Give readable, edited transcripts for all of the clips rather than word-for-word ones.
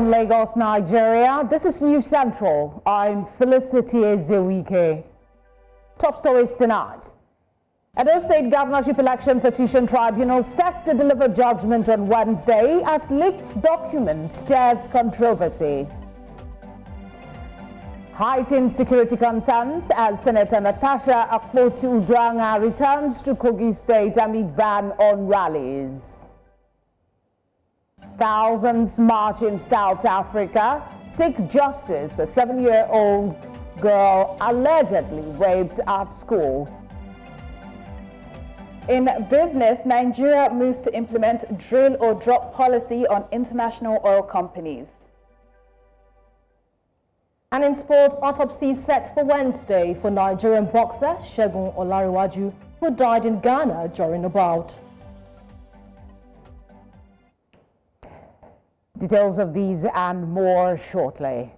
from Lagos, Nigeria. This is News Central. I'm Felicity Ezewike. Top stories tonight. Edo State Governorship Election Petition Tribunal set to deliver judgment on Wednesday as leaked document stirs controversy. Heightened security concerns as Senator Natasha Akpoti-Uduaghan returns to Kogi State amid ban on rallies. Thousands march in South Africa, seek justice for 7-year-old girl allegedly raped at school. In business, Nigeria moves to implement drill or drop policy on international oil companies. And in sports, autopsy set for Wednesday for Nigerian boxer Segun Olariwaju, who died in Ghana during a bout. Details of these and more shortly.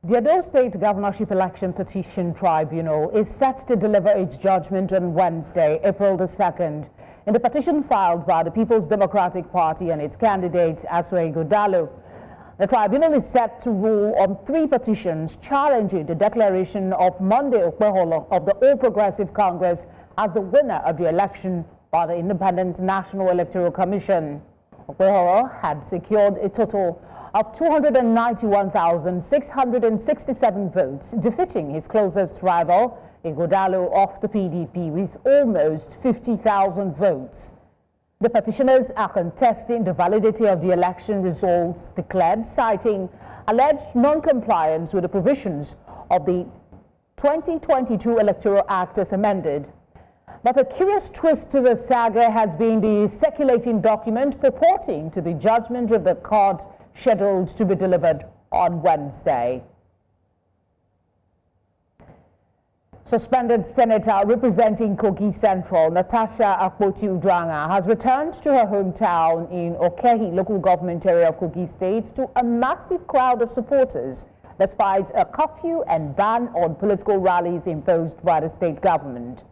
The Edo State Governorship Election Petition Tribunal is set to deliver its judgment on Wednesday, April the 2nd, in the petition filed by the People's Democratic Party and its candidate, Aswe Godalo. The tribunal is set to rule on 3 petitions challenging the declaration of Monday Okpeholo of the All Progressive Congress as the winner of the election by the Independent National Electoral Commission. Okpeholo had secured a total of 291,667 votes, defeating his closest rival, Ighodalo of the PDP, with almost 50,000 votes. The petitioners are contesting the validity of the election results declared, citing alleged non-compliance with the provisions of the 2022 Electoral Act as amended. But a curious twist to the saga has been the circulating document purporting to be judgment of the court scheduled to be delivered on Wednesday. Suspended Senator representing Kogi Central, Natasha Akpoti-Uduaghan, has returned to her hometown in Okehi, local government area of Kogi State, to a massive crowd of supporters, despite a curfew and ban on political rallies imposed by the state government.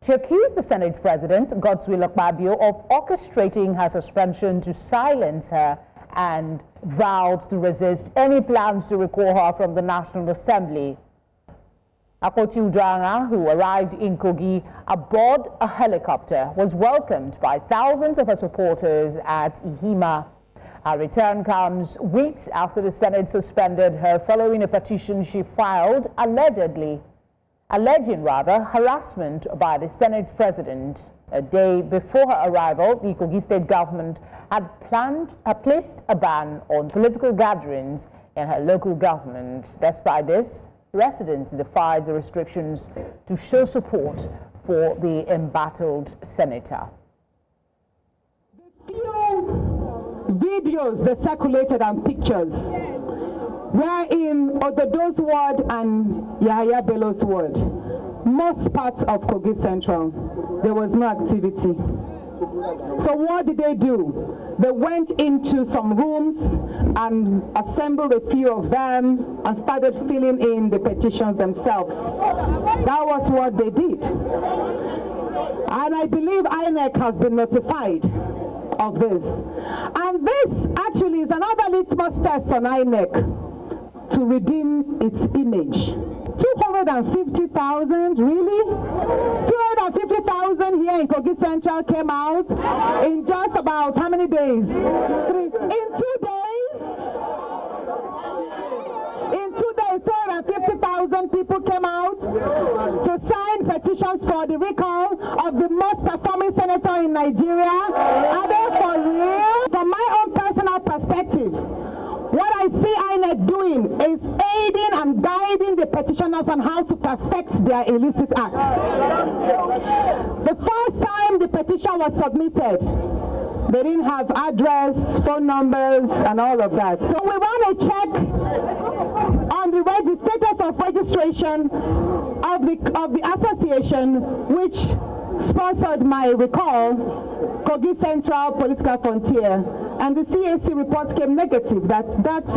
She accused the Senate President, Godswill Akpabio, of orchestrating her suspension to silence her and vowed to resist any plans to recall her from the National Assembly. Akpoti-Uduaghan, who arrived in Kogi aboard a helicopter, was welcomed by thousands of her supporters at Ihima. Her return comes weeks after the Senate suspended her following a petition she filed alleging harassment by the Senate President. A day before her arrival, the Kogi State government had placed a ban on political gatherings in her local government. Despite this, residents defied the restrictions to show support for the embattled senator. The few videos that circulated and pictures were in Ododo's ward and Yahaya Bello's ward. Most parts of Kogi Central, there was no activity. So what did they do? They went into some rooms and assembled a few of them and started filling in the petitions themselves. That was what they did. And I believe INEC has been notified of this. And this actually is another litmus test on INEC to redeem its image. 250,000, really? 250,000 here in Kogi Central came out in just about how many days? 3. In 2 days? In 2 days, 250,000 people came out to sign petitions for the recall of the most performing senator in Nigeria. Are they for real? From my own personal perspective, what I see INEC doing is aiding and guiding the petitioners on how to perfect their illicit acts. The first time the petition was submitted, they didn't have address, phone numbers, and all of that. So we want to check on the status of registration administration of the association which sponsored my recall, Kogi Central Political Frontier, and the CAC report came negative that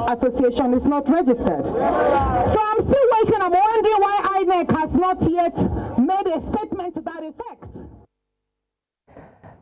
association is not registered. So I'm still waiting. I'm wondering why INEC has not yet made a statement to that effect.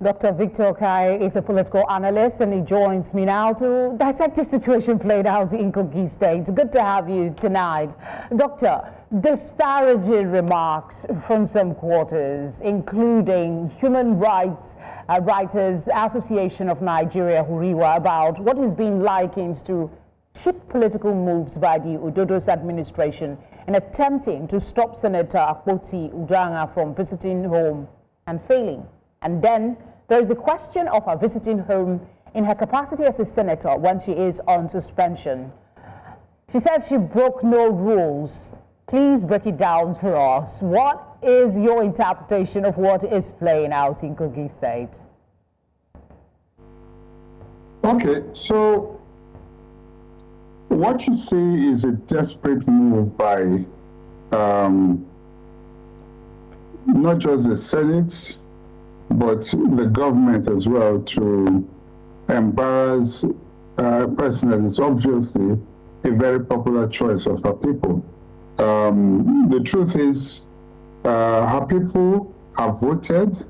Dr. Victor Kai is a political analyst, and he joins me now to dissect the situation played out in Kogi State. Good to have you tonight. Doctor, disparaging remarks from some quarters, including Human Rights Writers Association of Nigeria, Huriwa, about what is being likened to cheap political moves by the Udodo's administration in attempting to stop Senator Akpoti Udanga from visiting home and failing. And then there is the question of her visiting home in her capacity as a senator when she is on suspension. She says she broke no rules. Please break it down for us. What is your interpretation of what is playing out in Kogi State? Okay, so what you see is a desperate move by not just the Senate, but the government as well, to embarrass a person that is obviously a very popular choice of her people. The truth is, her people have voted,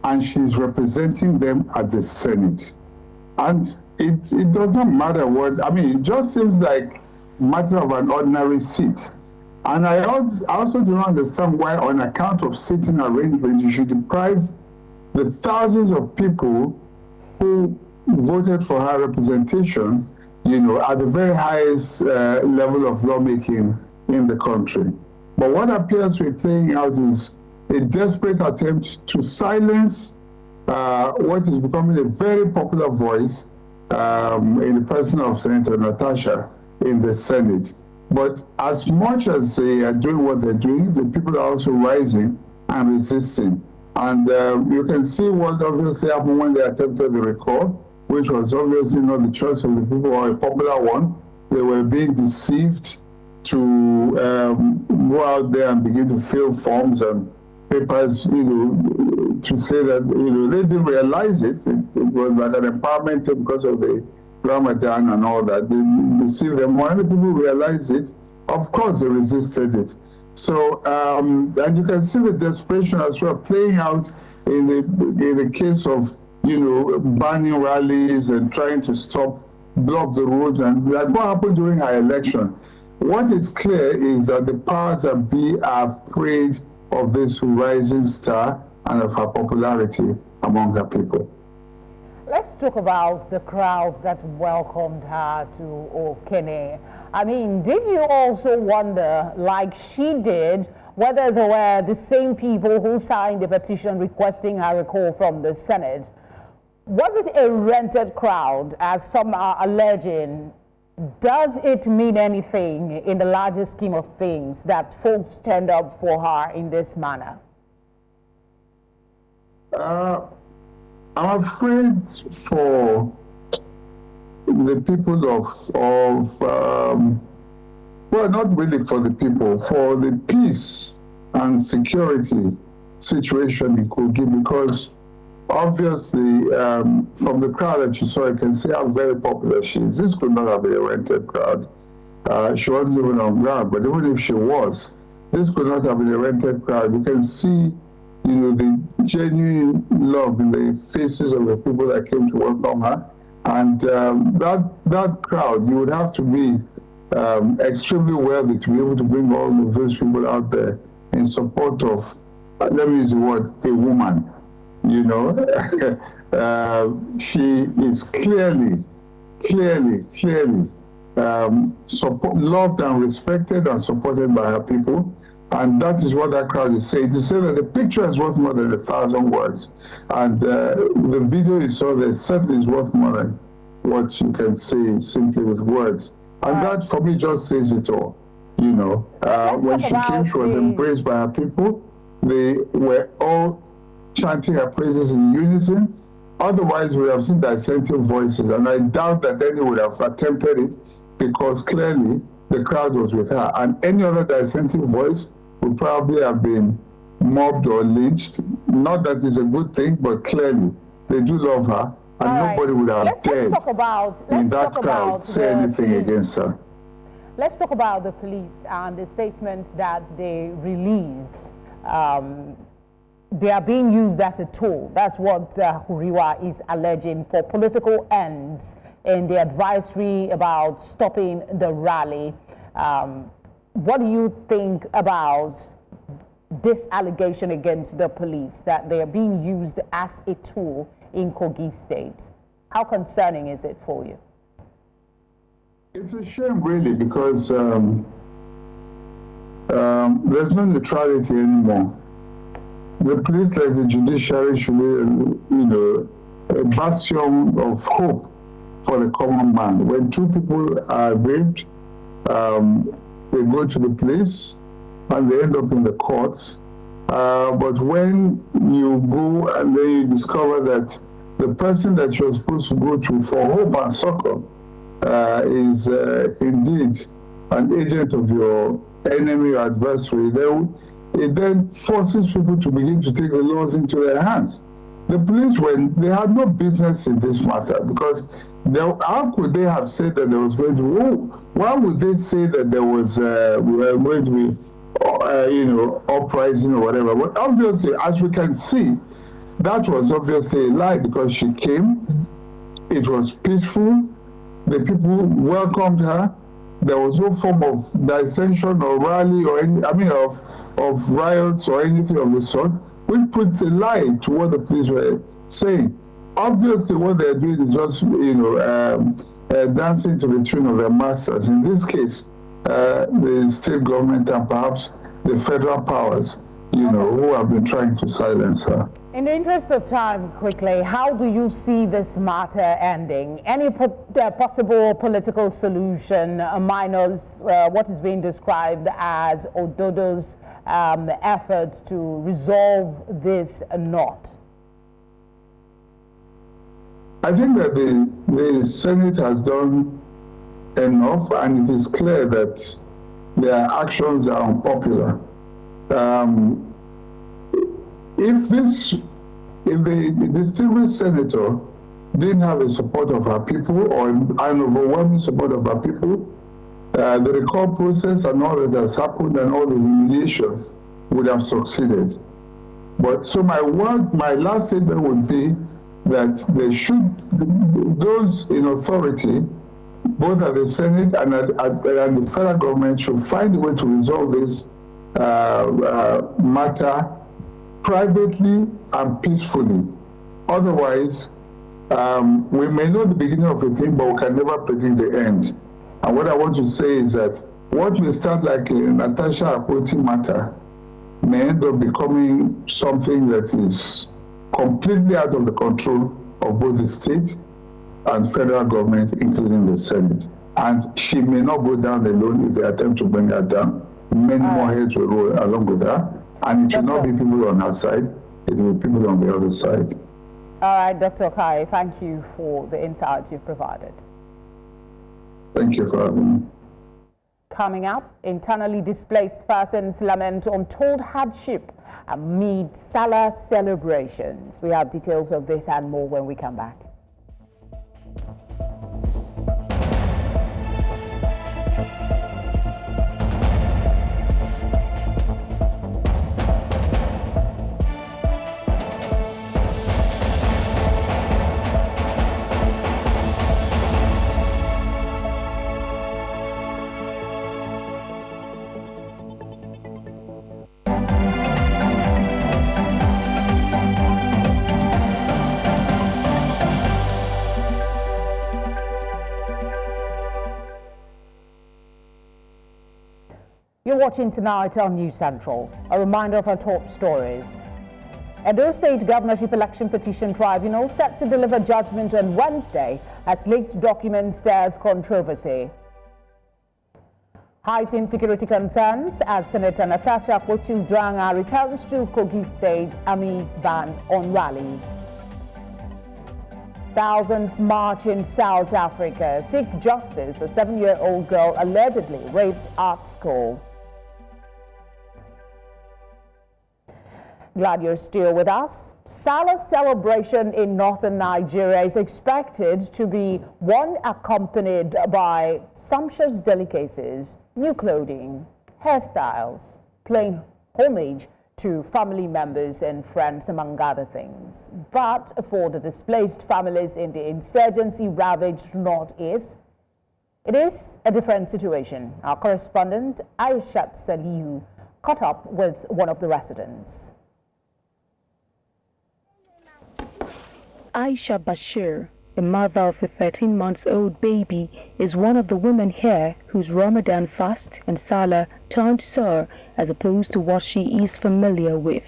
and she's representing them at the Senate. And it doesn't matter what, I mean, it just seems like a matter of an ordinary seat. And I also do not understand why, on account of seating arrangement, you should deprive the thousands of people who voted for her representation, you know, at the very highest level of lawmaking in the country. But what appears to be playing out is a desperate attempt to silence what is becoming a very popular voice in the person of Senator Natasha in the Senate. But as much as they are doing what they're doing, the people are also rising and resisting. And you can see what obviously happened when they attempted the recall, which was obviously not the choice of the people or a popular one. They were being deceived to go out there and begin to fill forms and papers, you know, to say that, you know, they didn't realize it. It was like an empowerment thing because of the Ramadan and all that. They deceived them. When the people realized it, of course they resisted it. So, and you can see the desperation as well playing out in the case of, you know, banning rallies and trying to block the roads, and like what happened during her election. What is clear is that the powers that be are afraid of this rising star and of her popularity among her people. Let's talk about the crowd that welcomed her to Okene. I mean, did you also wonder, like she did, whether they were the same people who signed the petition requesting her recall from the Senate? Was it a rented crowd, as some are alleging? Does it mean anything in the larger scheme of things that folks turned up for her in this manner? I'm afraid for the people well, not really for the people, for the peace and security situation in Kogi, because obviously from the crowd that you saw, you can see how very popular she is. This could not have been a rented crowd. She wasn't even on ground, but even if she was, this could not have been a rented crowd. You can see, you know, the genuine love in the faces of the people that came to welcome her. And that crowd, you would have to be extremely wealthy to be able to bring all of those people out there in support of, let me use the word, a woman. You know, she is clearly loved and respected and supported by her people. And that is what that crowd is saying. To say that the picture is worth more than 1,000 words. And the video you saw there certainly is worth more than what you can say simply with words. And that, for me, just says it all. You know, when she came, she was embraced by her people. They were all chanting her praises in unison. Otherwise, we would have seen dissenting voices. And I doubt that any would have attempted it, because clearly the crowd was with her. And any other dissenting voice would probably have been mobbed or lynched. Not that it's a good thing, but clearly they do love her, and nobody would have dared in that crowd say anything against her. Let's talk about the police and the statement that they released. They are being used as a tool. That's what Huriwa is alleging for political ends in the advisory about stopping the rally. What do you think about this allegation against the police, that they are being used as a tool in Kogi State? How concerning is it for you? It's a shame, really, because there's no neutrality anymore. The police, like the judiciary, should be, a bastion of hope for the common man. When two people are raped, they go to the police and they end up in the courts. But when you go and then you discover that the person that you're supposed to go to for hope and succor is indeed an agent of your enemy or adversary, it then forces people to begin to take the laws into their hands. The police, they had no business in this matter, because how could they have said that there was going to why would they say that there was going to be uprising or whatever? But obviously, as we can see, that was obviously a lie, because she came, it was peaceful, the people welcomed her, there was no form of dissension or rally or of riots or anything of the sort. We put a lie to what the police were saying. Obviously, what they're doing is just, dancing to the tune of their masters. In this case, the state government and perhaps the federal powers, who have been trying to silence her. In the interest of time, quickly, how do you see this matter ending? Any possible political solution minus what is being described as Ododo's efforts to resolve this knot? I think that the Senate has done enough, and it is clear that their actions are unpopular. If the distinguished senator didn't have the support of her people, or an overwhelming support of her people, the recall process and all that has happened and all the humiliation would have succeeded. But so my last statement would be that those in authority, both at the Senate and the federal government, should find a way to resolve this matter privately and peacefully. Otherwise, we may know the beginning of a thing, but we can never predict the end. And what I want to say is that what will start like a Natasha Akpoti matter may end up becoming something that is completely out of the control of both the state and federal government, including the Senate. And she may not go down alone if they attempt to bring her down. Many more heads will roll along with her. And it will not be people on her side, it will be people on the other side. All right, Dr. Okai, thank you for the insights you've provided. Thank you for having me. Coming up, internally displaced persons lament untold hardship amid Salah celebrations. We have details of this and more when we come back. You're watching tonight on News Central. A reminder of our top stories. Edo State Governorship Election Petition Tribunal set to deliver judgment on Wednesday as leaked documents stirs controversy. Heightened security concerns as Senator Natasha Akpoti-Uduaghan returns to Kogi State amid ban on rallies. Thousands march in South Africa, seek justice for 7-year-old girl allegedly raped at school. Glad you're still with us. Salah celebration in northern Nigeria is expected to be one accompanied by sumptuous delicacies, new clothing, hairstyles, paying homage to family members and friends, among other things. But for the displaced families in the insurgency-ravaged northeast, it is a different situation. Our correspondent, Aisha Salihu, caught up with one of the residents. Aisha Bashir, the mother of a 13-month-old baby, is one of the women here whose Ramadan fast and Salah turned sour as opposed to what she is familiar with.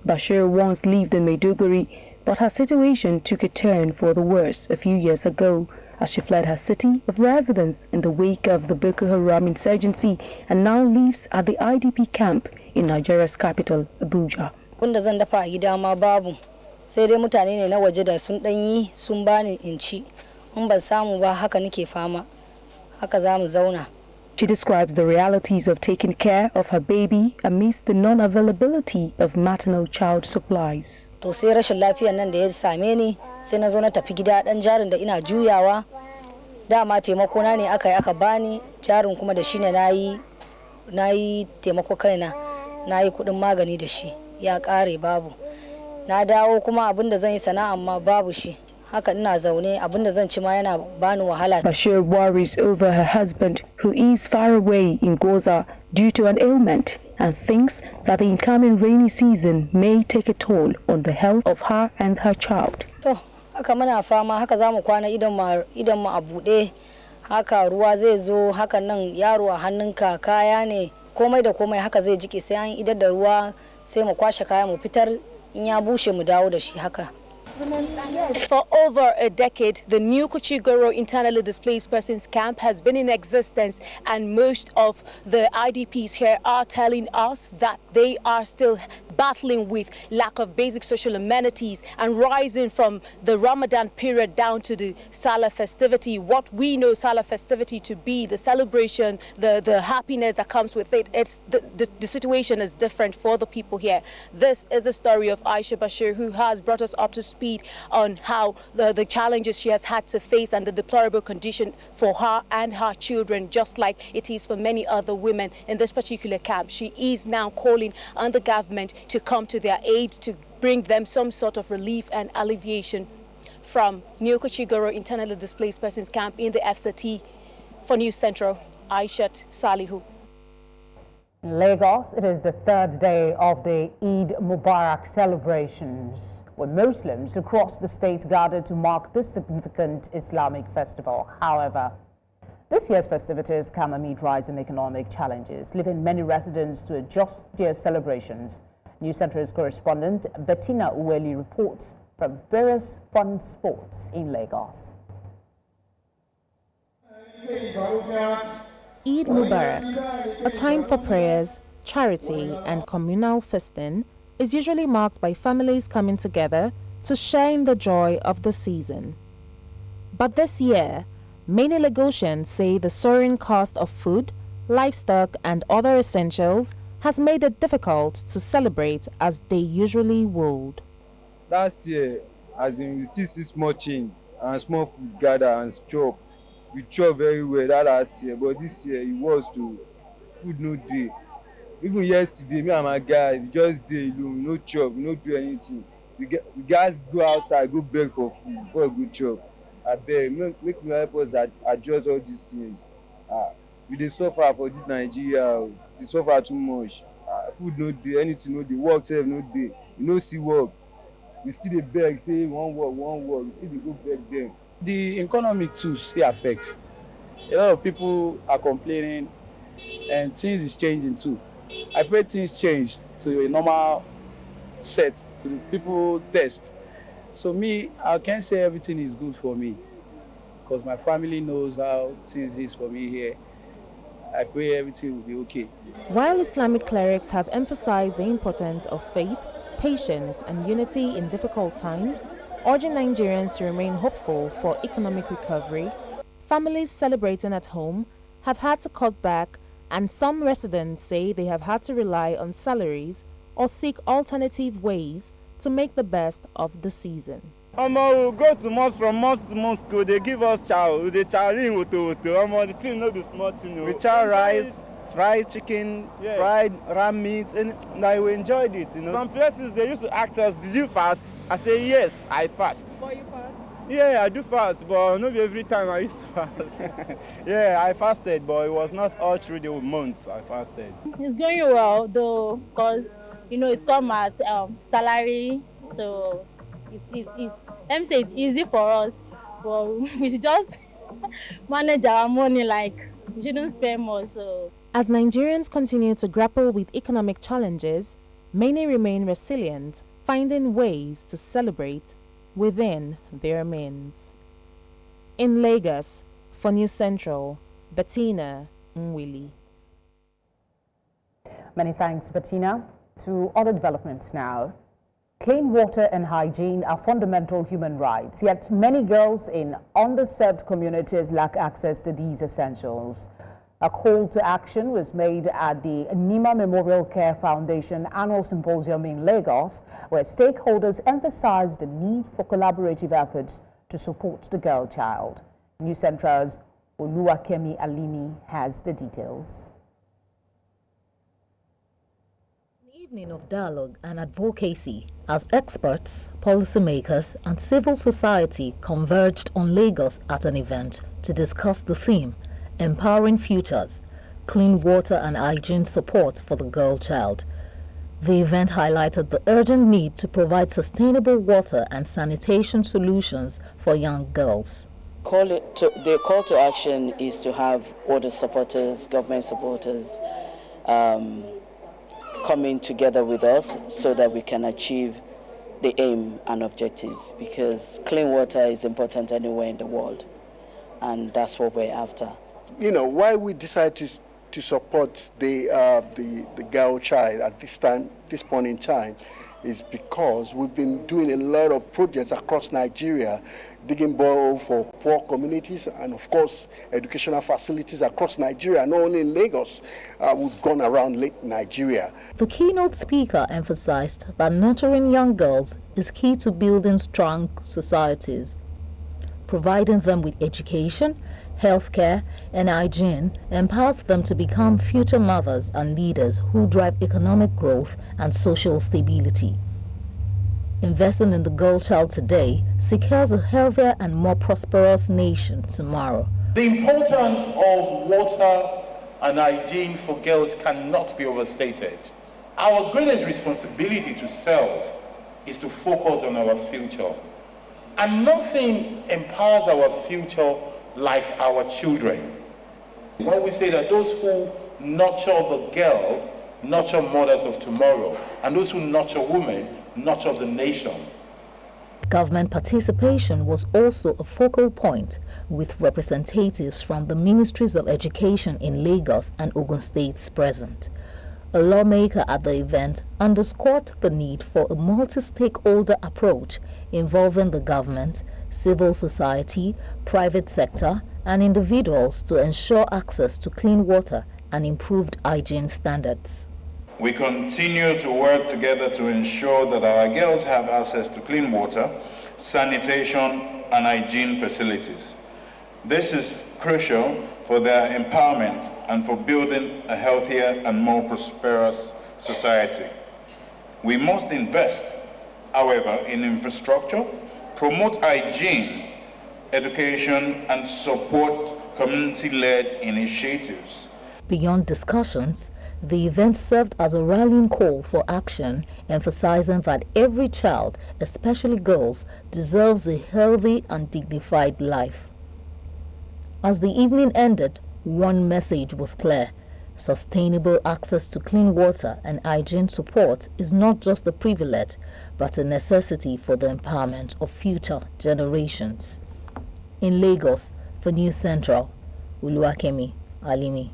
Bashir once lived in Maiduguri, but her situation took a turn for the worse a few years ago as she fled her city of residence in the wake of the Boko Haram insurgency and now lives at the IDP camp in Nigeria's capital, Abuja. Sai dai mutane ne na waje da sun danyi sun bani in ci in ban samu ba haka nake fama haka zamu zauna. She describes the realities of taking care of her baby amidst the non-availability of maternal child supplies. To sai rashin lafiyar nan da ya same ni sai na zo na tafi gida dan jarin da ina juyawa dama taimako na ne aka bani jarin kuma da shi ne nayi taimako kaina nayi kudin magani da shi ya kare babu. Na dawo kuma abinda zan yi sana'a amma babu shi. Haka ina zaune abinda zan ci ma yana bani wahala. Bashir worries over her husband who is far away in Goza due to an ailment and thinks that the incoming rainy season may take a toll on the health of her and her child. To, haka muna fama haka zamu kwana idan mu a bude. Haka ruwa zai zo haka nan yaro a hannunka kaya ne komai da komai haka zai jike sai an idar da ruwa sai mu kwashe kaya mu fitar. For over a decade, the new Kuchigoro internally displaced persons camp has been in existence, and most of the IDPs here are telling us that they are still battling with lack of basic social amenities and rising from the Ramadan period down to the Salah festivity. What we know Salah festivity to be, the celebration, the happiness that comes with it, the situation is different for the people here. This is a story of Aisha Bashir, who has brought us up to speed on how the challenges she has had to face and the deplorable condition for her and her children, just like it is for many other women in this particular camp. She is now calling on the government to come to their aid to bring them some sort of relief and alleviation. From New Kuchigoro internally displaced persons camp in the FCT, for News Central, Aishat Salihu. In Lagos, it is the third day of the Eid Mubarak celebrations, where Muslims across the state gathered to mark this significant Islamic festival. However, this year's festivities come amid rising economic challenges, leaving many residents to adjust their celebrations. News Center's correspondent Bettina Uweli reports from various fun spots in Lagos. Eid Mubarak, a time for prayers, charity and communal feasting, is usually marked by families coming together to share in the joy of the season. But this year, many Lagosians say the soaring cost of food, livestock and other essentials has made it difficult to celebrate as they usually would. Last year, as in we still see small change and small food gather and chop. We chop very well that last year, but this year it was to food no day. Even yesterday, me and my guys, we just day alone, no chop, no do anything. We guys go outside, go beg for food before we go chop. I beg, make me help us adjust all these things. We dey suffer for this Nigeria, we suffer too much. Food no day, anything no day, work sef no day. You no see work. We still dey beg, say one work, we still dey go beg them. The economy too still affects. A lot of people are complaining and things is changing too. I pray things change to a normal set, to people test. So me, I can't say everything is good for me because my family knows how things is for me here. I pray everything will be okay. While Islamic clerics have emphasized the importance of faith, patience and unity in difficult times, urging Nigerians to remain hopeful for economic recovery. Families celebrating at home have had to cut back, and some residents say they have had to rely on salaries or seek alternative ways to make the best of the season. We go to mosque, from mosque to mosque, they give us chow, the the thing not the small thing. We chow rice, fried chicken, fried ram meat, and I enjoyed it. Some places they used to ask us, "Did you fast?" I say, "Yes, I fast." But you fast? Yeah, I do fast, but not every time I used to fast. Yeah, I fasted, but it was not all through the months I fasted. It's going well, though, because it comes at salary, so let me say it's easy for us, but we should just manage our money, we shouldn't spend more. So as Nigerians continue to grapple with economic challenges, many remain resilient, finding ways to celebrate within their means. In Lagos, for News Central, Bettina Nwili. Many thanks, Bettina. To other developments now. Clean water and hygiene are fundamental human rights, yet many girls in underserved communities lack access to these essentials. A call to action was made at the Nima Memorial Care Foundation Annual Symposium in Lagos, where stakeholders emphasized the need for collaborative efforts to support the girl child. News Central's Oluwakemi Alimi has the details. Evening of dialogue and advocacy as experts, policymakers and civil society converged on Lagos at an event to discuss the theme Empowering Futures, Clean Water and Hygiene Support for the Girl Child. The event highlighted the urgent need to provide sustainable water and sanitation solutions for young girls. The call to action is to have all the supporters, government supporters, coming together with us so that we can achieve the aim and objectives, because clean water is important anywhere in the world, and that's what we're after. Why we decide to support the girl child at this point in time is because we've been doing a lot of projects across Nigeria, digging borehole for poor communities and, of course, educational facilities across Nigeria, not only in Lagos. We've gone around Nigeria. The keynote speaker emphasized that nurturing young girls is key to building strong societies. Providing them with education, healthcare, and hygiene empowers them to become future mothers and leaders who drive economic growth and social stability. Investing in the girl child today secures a healthier and more prosperous nation tomorrow. The importance of water and hygiene for girls cannot be overstated. Our greatest responsibility to self is to focus on our future. And nothing empowers our future like our children. When we say that those who nurture the girl nurture mothers of tomorrow, and those who nurture women nurture the nation. Government participation was also a focal point, with representatives from the Ministries of Education in Lagos and Ogun States present. A lawmaker at the event underscored the need for a multi-stakeholder approach involving the government, civil society, private sector, and individuals to ensure access to clean water and improved hygiene standards. We continue to work together to ensure that our girls have access to clean water, sanitation, and hygiene facilities. This is crucial for their empowerment and for building a healthier and more prosperous society. We must invest, however, in infrastructure, promote hygiene, education, and support community-led initiatives. Beyond discussions, the event served as a rallying call for action, emphasizing that every child, especially girls, deserves a healthy and dignified life. As the evening ended, one message was clear: sustainable access to clean water and hygiene support is not just a privilege, but a necessity for the empowerment of future generations. In Lagos, for News Central, Oluwakemi Alimi.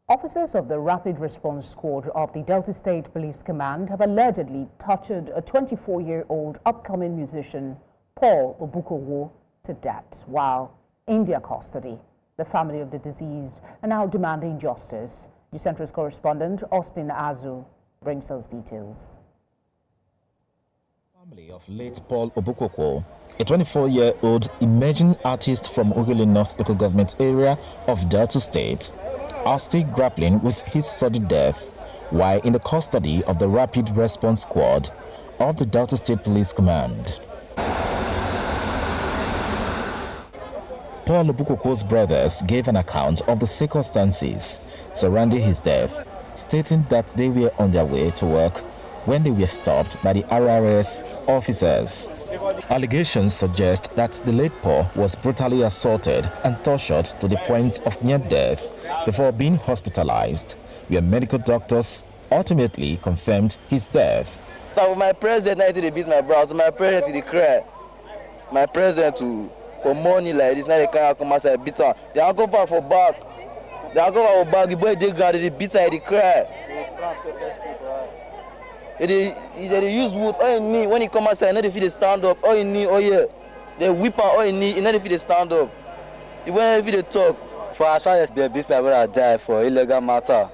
Officers of the Rapid Response Squad of the Delta State Police Command have allegedly tortured a 24-year-old upcoming musician, Paul Obukowo, to death while in their custody. The family of the deceased are now demanding justice. The Central's correspondent, Austin Azu, brings us details. Family of late Paul Obukowo, a 24-year-old emerging artist from Ughelli North local government area of Delta State, are still grappling with his sudden death while in the custody of the Rapid Response Squad of the Delta State Police Command. Paul Obukowo's brothers gave an account of the circumstances surrounding his death, stating that they were on their way to work when they were stopped by the RRS officers. Allegations suggest that the late Paul was brutally assaulted and tortured to the point of near death before being hospitalized, where medical doctors ultimately confirmed his death. My president, they beat my brows. My president, they cry. My president, for money like this, now they can't come outside, beat her. They are going for back. They are going for back. The boy, they grab, they beat her, they cry. They use wood, all you need, when he come outside, not if they stand up, all you need, oh yeah. They whip her, all you need, not if they stand up. Even if they talk. For as far as they beat my brother die for illegal matter,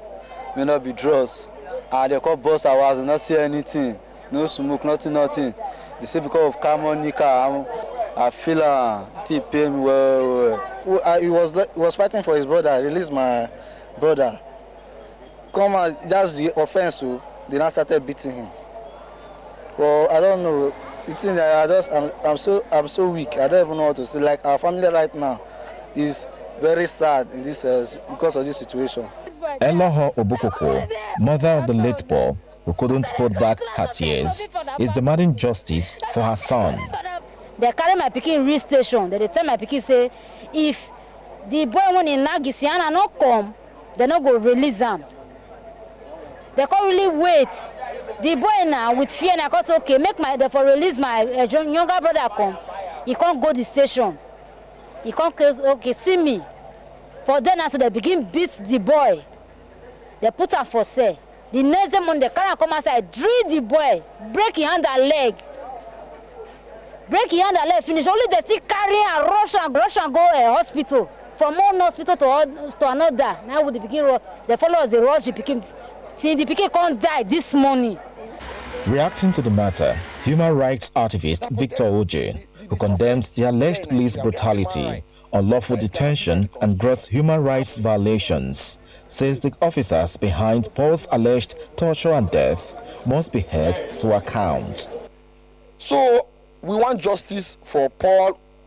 may not be drugs. And they call boss hours, not see anything, no smoke, nothing. They say because of carbon nickel, I feel he pay me well. He was fighting for his brother, release my brother. Come on, that's the offense, so they now started beating him. Well, I don't know. It's in there, I'm so weak. I don't even know what to say. Like our family right now is very sad in this because of this situation. Eloho Obukowo, mother of the late Paul, who couldn't hold back her tears, is demanding justice for her son. They carry my pikin reach station. They tell my pikin say, if the boy when in Nagisiana not come, they not go release him. They can't really wait. The boy now with fear now cause okay, therefore release my younger brother come. He can't go to the station. He can't okay see me. For then after they begin beat the boy. They put her for sale. The next day when they carry come outside, drill the boy, break his hand and leg. Break his hand and leg finish. Only they still carry and rush and go hospital. From one hospital to another. Now with the begin, they follow us, they rush the pikin. See, the pikin can't die this morning. Reacting to the matter, human rights activist Victor Oje, who condemns the alleged police brutality, unlawful detention and gross human rights violations, says the officers behind Paul's alleged torture and death must be held to account. So, we want justice for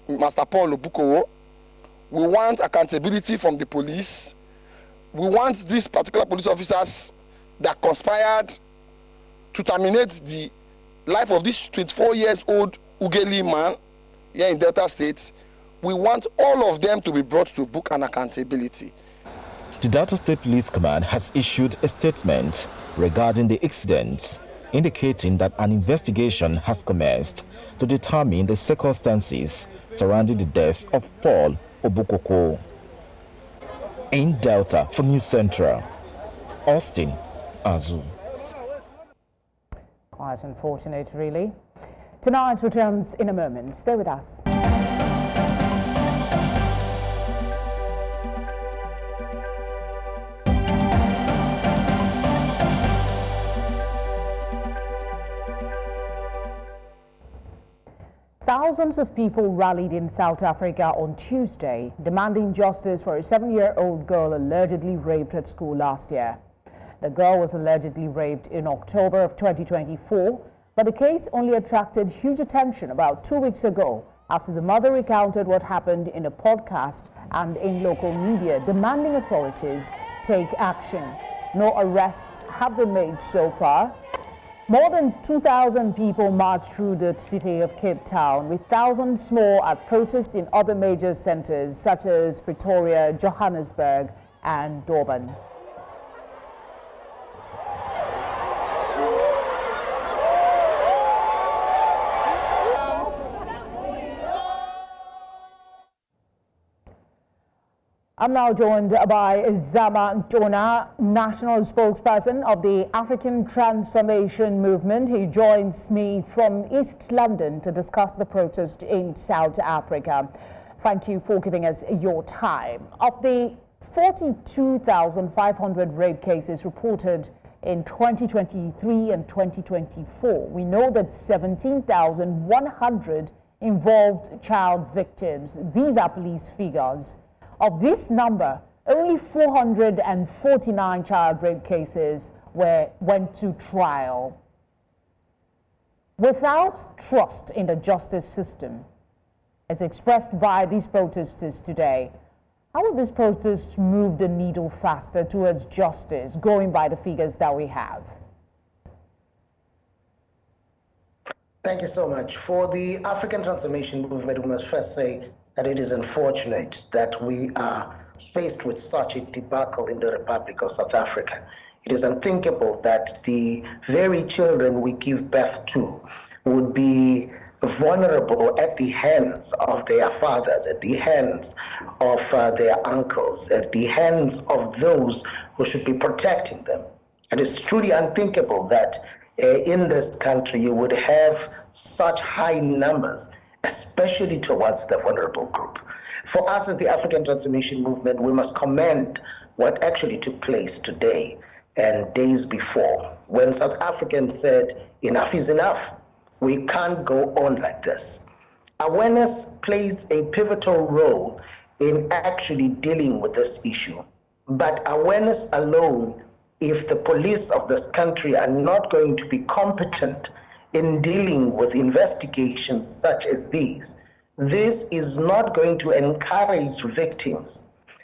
Master Paul Obukowo. We want accountability from the police. We want these particular police officers that conspired to terminate the life of this 24-year-old Ughelli man here in Delta State. We want all of them to be brought to book and accountability. The Delta State Police Command has issued a statement regarding the incident, indicating that an investigation has commenced to determine the circumstances surrounding the death of Paul Obukowo. In Delta for News Central, Austin Azu. Quite unfortunate, really. Tonight returns in a moment. Stay with us. Thousands of people rallied in South Africa on Tuesday, demanding justice for a 7-year-old girl allegedly raped at school last year. The girl was allegedly raped in October of 2024, but the case only attracted huge attention about 2 weeks ago after the mother recounted what happened in a podcast and in local media, demanding authorities take action. No arrests have been made so far. More than 2,000 people marched through the city of Cape Town, with thousands more at protests in other major centers such as Pretoria, Johannesburg, and Durban. I'm now joined by Zama Ntona, national spokesperson of the African Transformation Movement. He joins me from East London to discuss the protest in South Africa. Thank you for giving us your time. Of the 42,500 rape cases reported in 2023 and 2024, we know that 17,100 involved child victims. These are police figures. Of this number, only 449 child rape cases went to trial. Without trust in the justice system, as expressed by these protesters today, how will this protest move the needle faster towards justice, going by the figures that we have? Thank you so much. For the African Transformation Movement, we must first say that it is unfortunate that we are faced with such a debacle in the Republic of South Africa. It is unthinkable that the very children we give birth to would be vulnerable at the hands of their fathers, at the hands of their uncles, at the hands of those who should be protecting them. It is truly unthinkable that in this country you would have such high numbers, especially towards the vulnerable group. For us as the African Transformation Movement, we must commend what actually took place today and days before, when South Africans said, enough is enough. We can't go on like this. Awareness plays a pivotal role in actually dealing with this issue. But awareness alone, if the police of this country are not going to be competent in dealing with investigations such as these, this is not going to encourage victims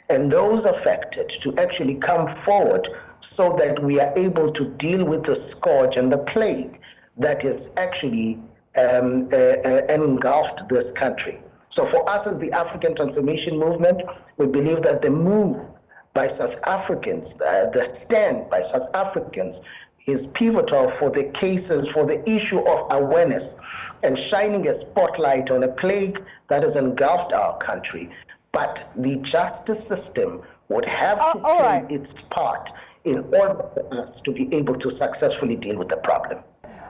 and those affected to actually come forward so that we are able to deal with the scourge and the plague that has actually engulfed this country. So for us as the African Transformation Movement, we believe that the move by South Africans, the stand by South Africans is pivotal for the cases, for the issue of awareness and shining a spotlight on a plague that has engulfed our country. But the justice system would have to play its part in order for us to be able to successfully deal with the problem.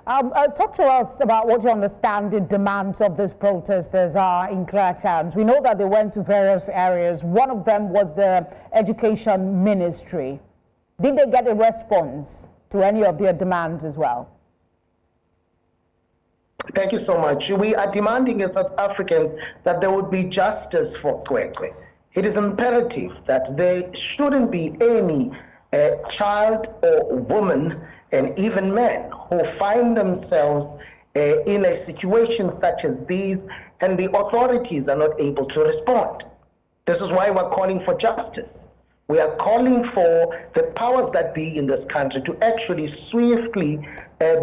Talk to us about what you understand the demands of these protesters are in clear terms. We know that they went to various areas. One of them was the Education Ministry. Did they get a response to any of their demands as well? Thank you so much. We are demanding as South Africans that there would be justice for Kwekwe. It is imperative that there shouldn't be any child or woman and even men who find themselves in a situation such as these and the authorities are not able to respond. This is why we're calling for justice. We are calling for the powers that be in this country to actually swiftly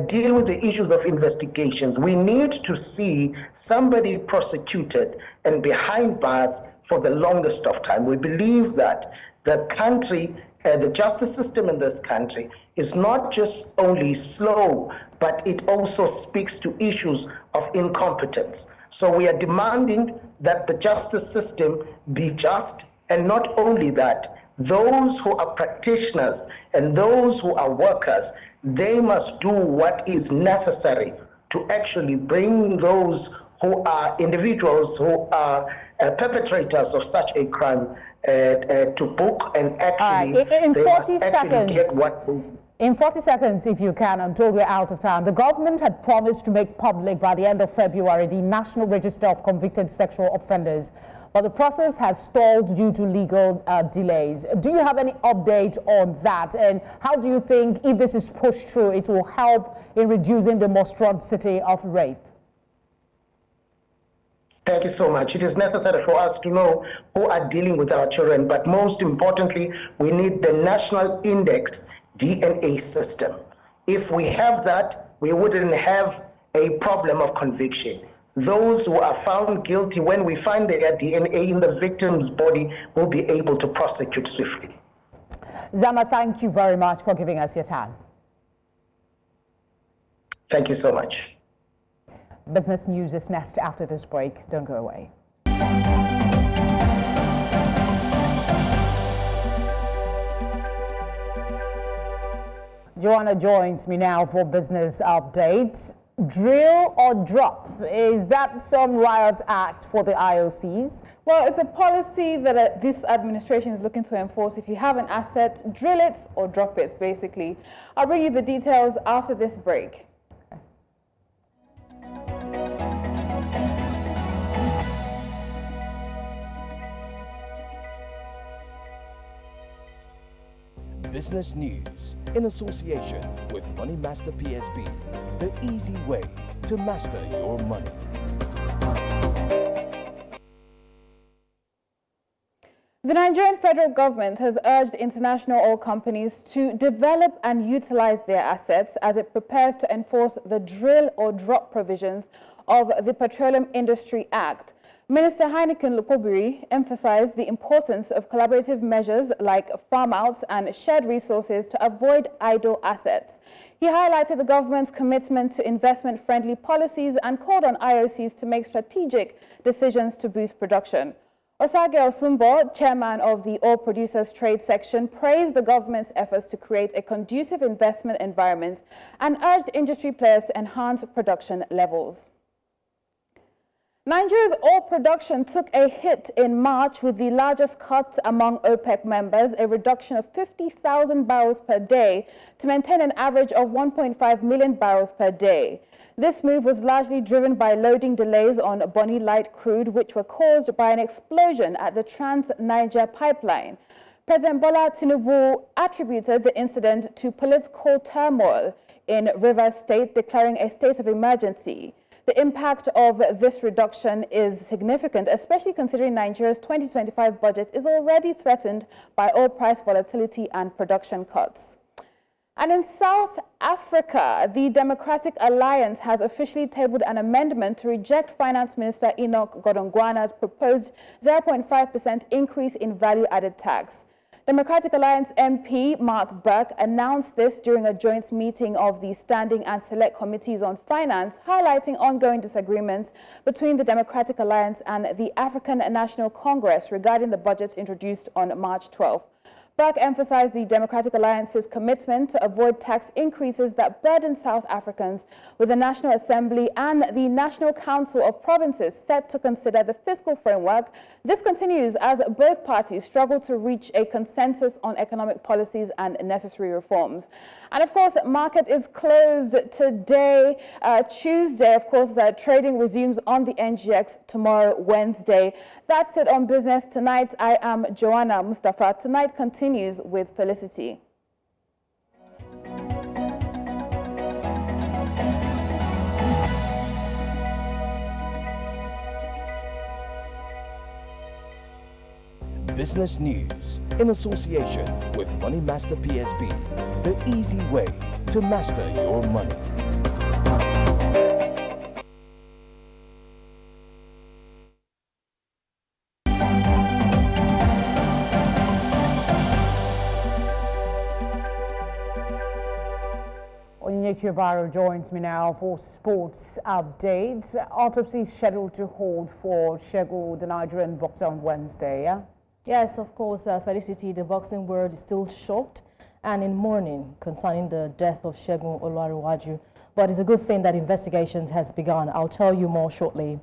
deal with the issues of investigations. We need to see somebody prosecuted and behind bars for the longest of time. We believe that the country, the justice system in this country is not just only slow, but it also speaks to issues of incompetence. So we are demanding that the justice system be just, and not only that, those who are practitioners and those who are workers, they must do what is necessary to actually bring those who are individuals who are perpetrators of such a crime to book, and actually they must actually get what they... In 40 seconds, if you can, I'm told we're out of time. The government had promised to make public by the end of February the National Register of Convicted Sexual Offenders, but the process has stalled due to legal delays. Do you have any update on that? And how do you think, if this is pushed through, it will help in reducing the monstrosity of rape? Thank you so much. It is necessary for us to know who are dealing with our children, but most importantly, we need the National Index DNA system. If we have that, we wouldn't have a problem of conviction. Those who are found guilty, when we find their DNA in the victim's body, will be able to prosecute swiftly. Zama, thank you very much for giving us your time. Thank you so much. Business News is next after this break. Don't go away. Joanna joins me now for business updates. Drill or drop, is that some riot act for the IOCs? Well, it's a policy that this administration is looking to enforce. If you have an asset, drill it or drop it, basically. I'll bring you the details after this break. Business news in association with Money Master PSB, the easy way to master your money. The Nigerian federal government has urged international oil companies to develop and utilize their assets as it prepares to enforce the drill or drop provisions of the Petroleum Industry Act. Minister Heineken Lukobiri emphasized the importance of collaborative measures like farm-outs and shared resources to avoid idle assets. He highlighted the government's commitment to investment-friendly policies and called on IOCs to make strategic decisions to boost production. Osage Osumbo, chairman of the Oil Producers Trade Section, praised the government's efforts to create a conducive investment environment and urged industry players to enhance production levels. Nigeria's oil production took a hit in March with the largest cut among OPEC members, a reduction of 50,000 barrels per day to maintain an average of 1.5 million barrels per day. This move was largely driven by loading delays on Bonny Light crude, which were caused by an explosion at the Trans-Niger pipeline. President Bola Tinubu attributed the incident to political turmoil in Rivers State, declaring a state of emergency. The impact of this reduction is significant, especially considering Nigeria's 2025 budget is already threatened by oil price volatility and production cuts. And in South Africa, the Democratic Alliance has officially tabled an amendment to reject Finance Minister Enoch Godongwana's proposed 0.5% increase in value-added tax. Democratic Alliance MP Mark Burke announced this during a joint meeting of the Standing and Select Committees on Finance, highlighting ongoing disagreements between the Democratic Alliance and the African National Congress regarding the budget introduced on March 12. Burke emphasized the Democratic Alliance's commitment to avoid tax increases that burden South Africans, with the National Assembly and the National Council of Provinces set to consider the fiscal framework. This continues as both parties struggle to reach a consensus on economic policies and necessary reforms. And of course, market is closed today, Tuesday. Of course, the trading resumes on the NGX tomorrow, Wednesday. That's it on Business Tonight. I am Joanna Mustafa. Tonight continues with Felicity. Business news in association with Money Master PSB, the easy way to master your money. Chibaro joins me now for sports updates. Autopsy is scheduled to hold for Segun, the Nigerian boxer, on Wednesday, yeah? Yes, of course, Felicity, the boxing world is still shocked and in mourning concerning the death of Segun Olariwaju. But it's a good thing that investigations has begun. I'll tell you more shortly.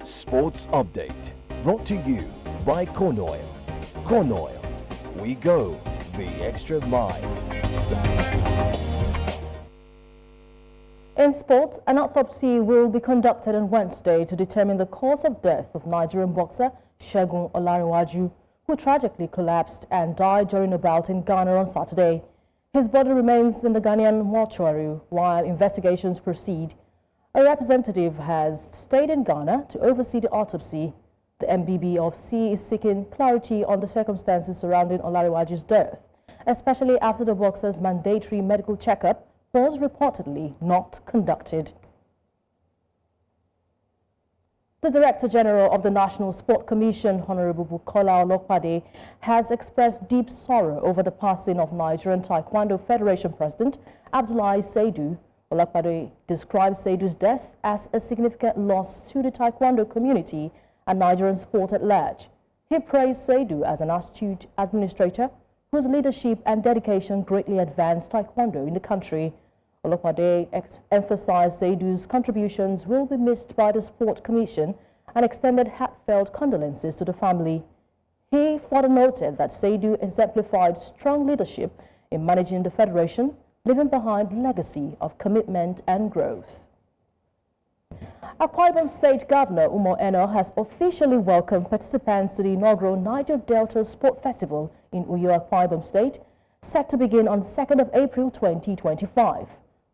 Sports Update, brought to you by Corn Oil. Corn Oil, we go the extra mile. In sports, an autopsy will be conducted on Wednesday to determine the cause of death of Nigerian boxer Segun Olariwaju, who tragically collapsed and died during a bout in Ghana on Saturday. His body remains in the Ghanaian mortuary while investigations proceed. A representative has stayed in Ghana to oversee the autopsy. The MBBofC is seeking clarity on the circumstances surrounding Olariwaju's death, especially after the boxer's mandatory medical checkup was reportedly not conducted. The Director General of the National Sport Commission, Honorable Bukola Olopade, has expressed deep sorrow over the passing of Nigerian Taekwondo Federation President Abdullahi Saidu, Olakpade describes Seidu's death as a significant loss to the taekwondo community and Nigerian sport at large. He praised Seidu as an astute administrator whose leadership and dedication greatly advanced taekwondo in the country. Olakpade emphasized Seidu's contributions will be missed by the Sport Commission and extended heartfelt condolences to the family. He further noted that Seidu exemplified strong leadership in managing the federation, leaving behind a legacy of commitment and growth. Akwa Ibom State Governor Umo Eno has officially welcomed participants to the inaugural Niger Delta Sport Festival in Uyo, Akwa Ibom State, set to begin on 2nd of April 2025.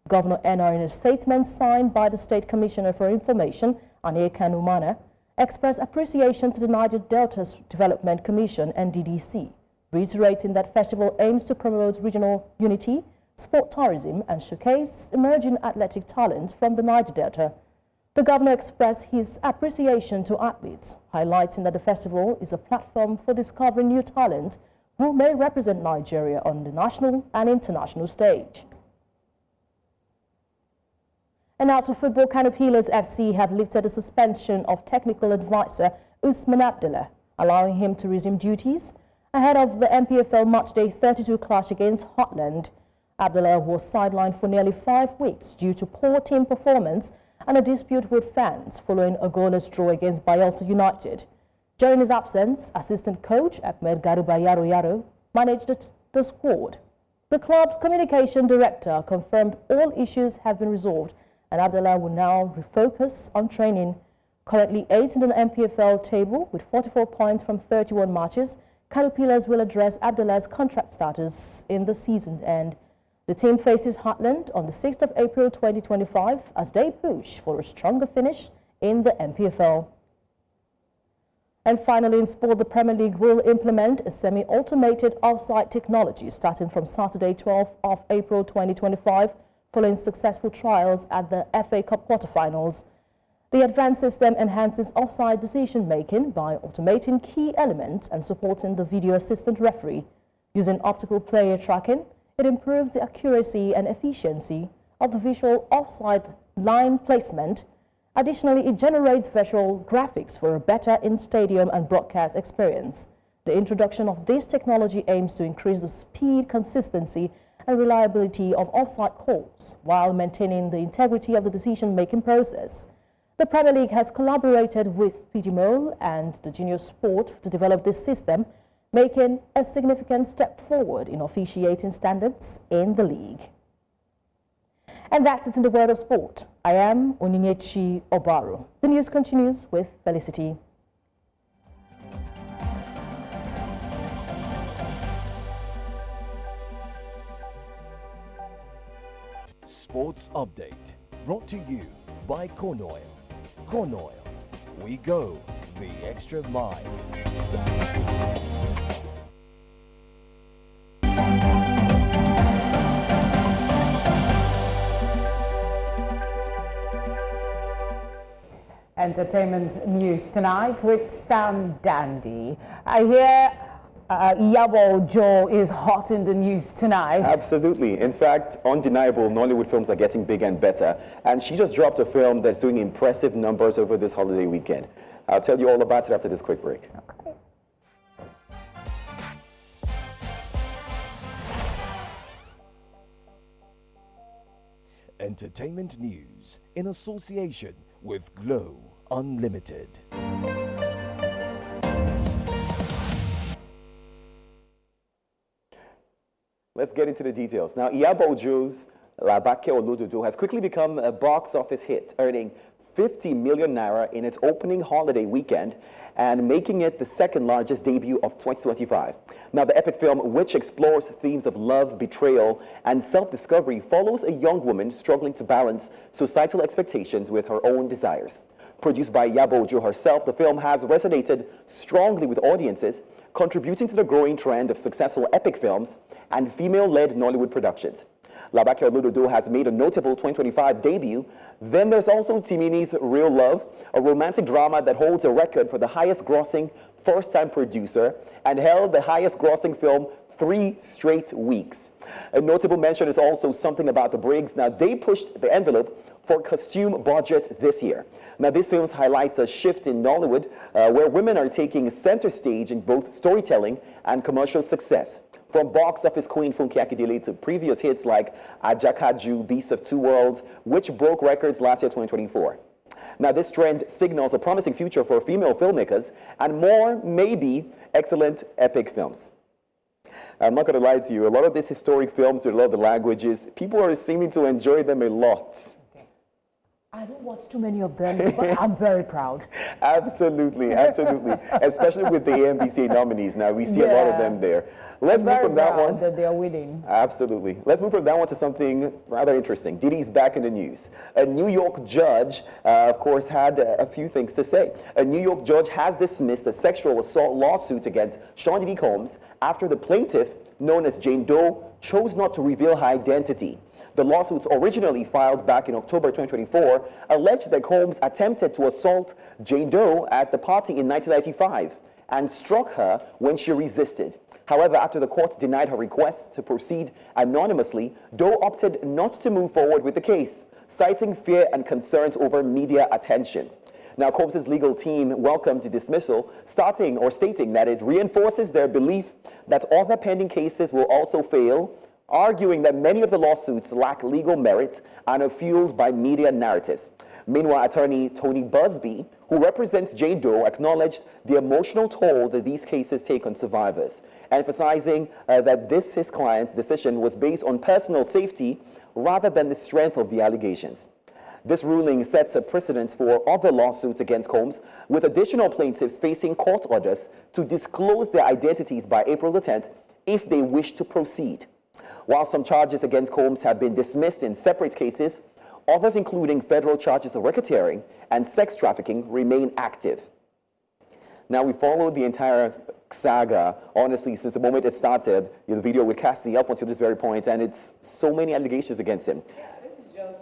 Governor Eno, in a statement signed by the State Commissioner for Information, Aniekan Umana, expressed appreciation to the Niger Delta Development Commission, NDDC, reiterating that festival aims to promote regional unity, sport tourism, and showcase emerging athletic talent from the Niger Delta. The governor expressed his appreciation to athletes, highlighting that the festival is a platform for discovering new talent who may represent Nigeria on the national and international stage. And now to football, Kano Pillars FC have lifted the suspension of technical advisor Usman Abdullah, allowing him to resume duties ahead of the MPFL Matchday 32 clash against Heartland. Abdullah was sidelined for nearly 5 weeks due to poor team performance and a dispute with fans following a goalless draw against Bayelsa United. During his absence, assistant coach Ahmed Garuba Yaro managed the squad. The club's communication director confirmed all issues have been resolved and Abdullah will now refocus on training. Currently 8th in the MPFL table with 44 points from 31 matches, Kano Pillars will address Abdullah's contract status in the season end. The team faces Heartland on the 6th of April 2025 as they push for a stronger finish in the MPFL. And finally, in sport, the Premier League will implement a semi-automated offside technology starting from Saturday 12th of April 2025 following successful trials at the FA Cup quarterfinals. The advanced system enhances offside decision-making by automating key elements and supporting the video assistant referee. Using optical player tracking, it improves the accuracy and efficiency of the visual offside line placement. Additionally, it generates visual graphics for a better in-stadium and broadcast experience. The introduction of this technology aims to increase the speed, consistency, and reliability of offside calls while maintaining the integrity of the decision-making process. The Premier League has collaborated with PGMOL and the Junior Sport to develop this system, making a significant step forward in officiating standards in the league. And that's it in the world of sport. I am Onyinyechi Obaru. The news continues with Felicity. Sports Update, brought to you by Corn Oil. Corn Oil, we go the extra mile. Entertainment news tonight with Sam Dandy. I hear Iyabo Ojo is hot in the news tonight. Absolutely. In fact, undeniable, Nollywood films are getting bigger and better. And she just dropped a film that's doing impressive numbers over this holiday weekend. I'll tell you all about it after this quick break. Okay. Entertainment news in association with Glow Unlimited. Let's get into the details. Now, Iyabo Ojo's Labake Olododo has quickly become a box office hit, earning 50 million naira in its opening holiday weekend and making it the second largest debut of 2025. Now, the epic film, which explores themes of love, betrayal, and self-discovery, follows a young woman struggling to balance societal expectations with her own desires. Produced by Iyabo Ojo herself, the film has resonated strongly with audiences, contributing to the growing trend of successful epic films and female-led Nollywood productions. Labake Olododo has made a notable 2025 debut. Then there's also Timini's Real Love, a romantic drama that holds a record for the highest-grossing first-time producer and held the highest-grossing film 3 straight weeks. A notable mention is also something about the Briggs. Now, they pushed the envelope for costume budget this year. Now, this film highlights a shift in Nollywood where women are taking center stage in both storytelling and commercial success. From box office queen Funke Akindele to previous hits like Ajakaju, Beast of Two Worlds, which broke records last year, 2024. Now, this trend signals a promising future for female filmmakers and more, maybe, excellent epic films. I'm not going to lie to you, a lot of these historic films with a lot of the languages, people are seeming to enjoy them a lot. I don't watch too many of them, but I'm very proud. Absolutely, absolutely. Especially with the AMVCA nominees. Now, we see a lot of them there. Let's move from that one. That they are winning. Absolutely. Let's move from that one to something rather interesting. Diddy's back in the news. A New York judge, of course, had a few things to say. A New York judge has dismissed a sexual assault lawsuit against Sean Diddy Combs after the plaintiff, known as Jane Doe, chose not to reveal her identity. The lawsuits, originally filed back in October 2024, alleged that Combs attempted to assault Jane Doe at the party in 1995 and struck her when she resisted. However, after the court denied her request to proceed anonymously, Doe opted not to move forward with the case, citing fear and concerns over media attention. Now, Combs' legal team welcomed the dismissal, stating that it reinforces their belief that other pending cases will also fail, arguing that many of the lawsuits lack legal merit and are fueled by media narratives. Meanwhile, attorney Tony Busby, who represents Jane Doe, acknowledged the emotional toll that these cases take on survivors, emphasizing that his client's decision was based on personal safety rather than the strength of the allegations. This ruling sets a precedent for other lawsuits against Combs, with additional plaintiffs facing court orders to disclose their identities by April the 10th if they wish to proceed. While some charges against Combs have been dismissed in separate cases, others, including federal charges of racketeering and sex trafficking, remain active. Now, we followed the entire saga, honestly, since the moment it started, the video with Cassie up until this very point, and it's so many allegations against him. Yeah, this is just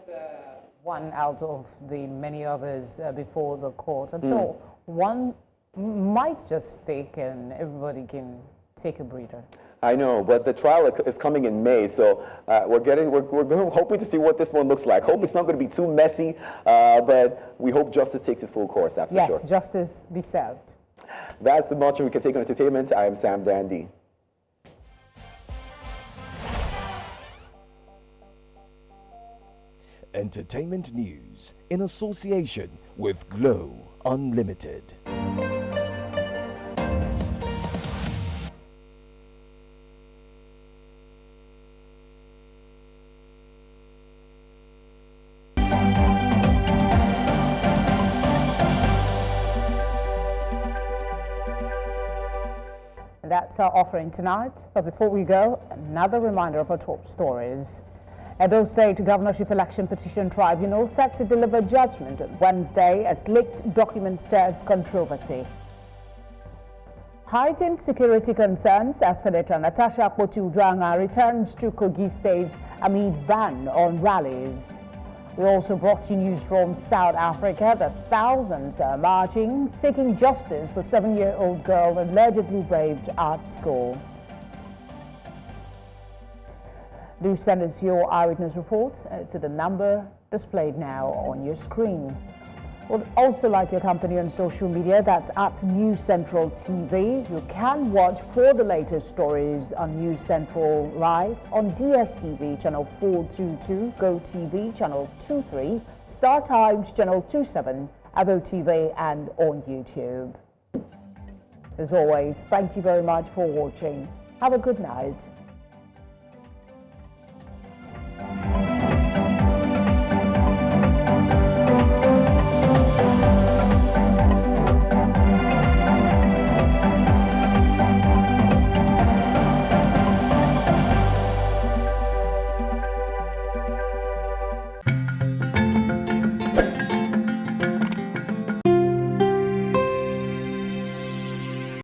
one out of the many others before the court. I'm sure one might just stick and everybody can take a breather. I know, but the trial is coming in May, so we're hoping to see what this one looks like. Hope it's not going to be too messy, but we hope justice takes its full course, that's for sure. Yes, justice be served. That's the much we can take on entertainment. I am Sam Dandy. Entertainment news in association with Glow Unlimited. That's our offering tonight. But before we go, another reminder of our top stories. Edo State Governorship Election Petition Tribunal set to deliver judgment on Wednesday as leaked documents stirs controversy. Heightened security concerns as Senator Natasha Akpoti-Uduaghan returns to Kogi State amid ban on rallies. We also brought you news from South Africa that thousands are marching, seeking justice for 7-year-old girl allegedly raped at school. Do send us your eyewitness report to the number displayed now on your screen. We'd also like your company on social media. That's at News Central TV. You can watch for the latest stories on News Central Live on DSTV channel 422, Go TV channel 23, Star Times channel 27, Avo TV, and on YouTube. As always, thank you very much for watching. Have a good night.